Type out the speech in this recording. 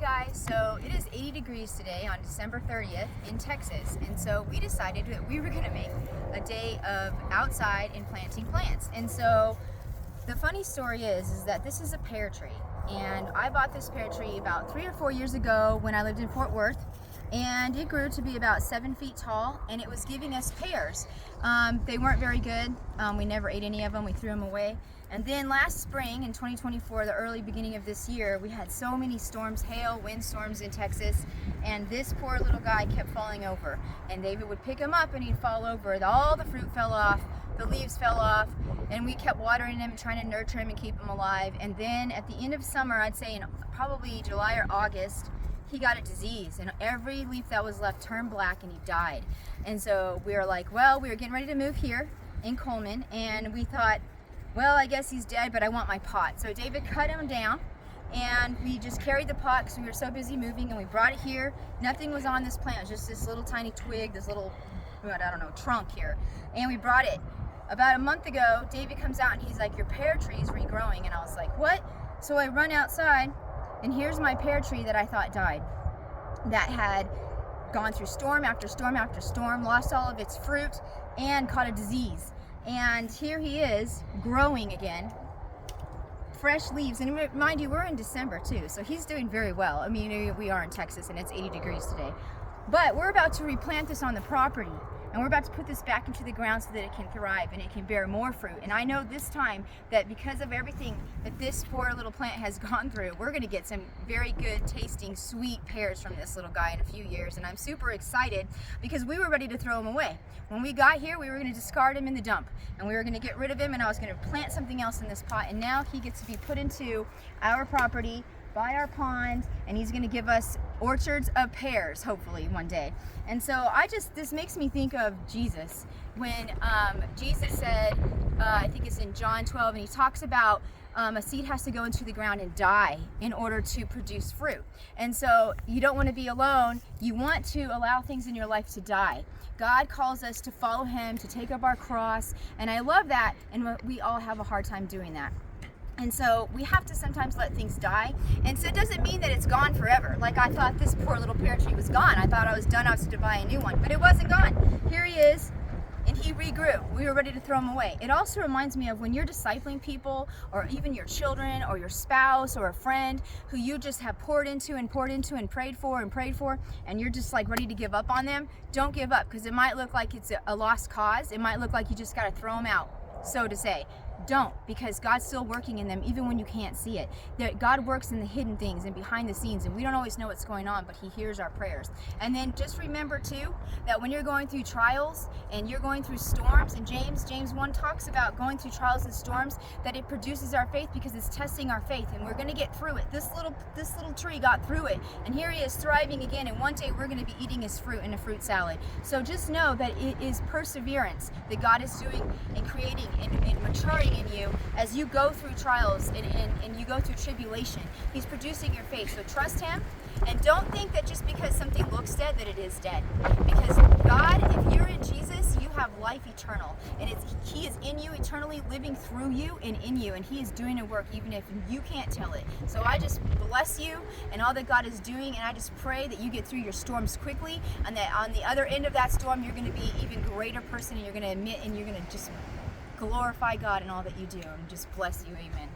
guys, so it is 80 degrees today on December 30th in Texas, and so we decided that we were going to make a day of outside and planting plants. And so the funny story is that this is a pear tree, and I bought this pear tree about 3 or 4 years ago when I lived in Fort Worth, and it grew to be about 7 feet tall, and it was giving us pears. They weren't very good. We never ate any of them. We threw them away. And then last spring in 2024, the early beginning of this year, we had so many storms, hail, windstorms in Texas, and this poor little guy kept falling over. And David would pick him up and he'd fall over. All the fruit fell off, the leaves fell off, and we kept watering him, trying to nurture him and keep him alive. And then at the end of summer, I'd say in probably July or August, he got a disease, and every leaf that was left turned black and he died. And so we were like, well, we were getting ready to move here in Coleman, and we thought, well, I guess he's dead, but I want my pot. So David cut him down, and we just carried the pot because we were so busy moving, and we brought it here. Nothing was on this plant. It was just this little tiny twig, this little, I don't know, trunk here. And we brought it. About a month ago, David comes out and he's like, your pear tree is regrowing. And I was like, what? So I run outside, and here's my pear tree that I thought died, that had gone through storm after storm after storm, lost all of its fruit, and caught a disease. And here he is, growing again, fresh leaves. And mind you, we're in December too, so he's doing very well. I mean, we are in Texas and it's 80 degrees today. But we're about to replant this on the property, and we're about to put this back into the ground so that it can thrive and it can bear more fruit. And I know this time that because of everything that this poor little plant has gone through, we're gonna get some very good tasting sweet pears from this little guy in a few years. And I'm super excited because we were ready to throw him away. When we got here, we were gonna discard him in the dump, and we were gonna get rid of him, and I was gonna plant something else in this pot. And now he gets to be put into our property by our pond, and he's going to give us orchards of pears hopefully one day. And so this makes me think of Jesus when Jesus said, I think it's in John 12, and he talks about a seed has to go into the ground and die in order to produce fruit. And so you don't want to be alone. You want to allow things in your life to die. God calls us to follow him, to take up our cross, and I love that, and we all have a hard time doing that. And so we have to sometimes let things die. And so it doesn't mean that it's gone forever. Like I thought this poor little pear tree was gone. I thought I was done. I was to buy a new one, but it wasn't gone. Here he is, and he regrew. We were ready to throw him away. It also reminds me of when you're discipling people, or even your children or your spouse or a friend who you just have poured into and prayed for, and you're just like ready to give up on them. Don't give up, because it might look like it's a lost cause. It might look like you just got to throw them out, so to say. Don't, because God's still working in them even when you can't see it. God works in the hidden things and behind the scenes, and we don't always know what's going on, but he hears our prayers. And then just remember too that when you're going through trials and you're going through storms, and James 1 talks about going through trials and storms, that it produces our faith because it's testing our faith, and we're going to get through it. This little tree got through it, and here he is thriving again, and one day we're going to be eating his fruit in a fruit salad. So just know that it is perseverance that God is doing and creating and maturing in you as you go through trials and you go through tribulation. He's producing your faith. So trust him, and don't think that just because something looks dead that it is dead. Because God, if you're in Jesus, you have life eternal, and he is in you eternally, living through you and in you, and he is doing a work even if you can't tell it. So I just bless you and all that God is doing, and I just pray that you get through your storms quickly, and that on the other end of that storm you're going to be an even greater person, and you're going to admit, and you're going to just glorify God in all that you do, and just bless you. Amen.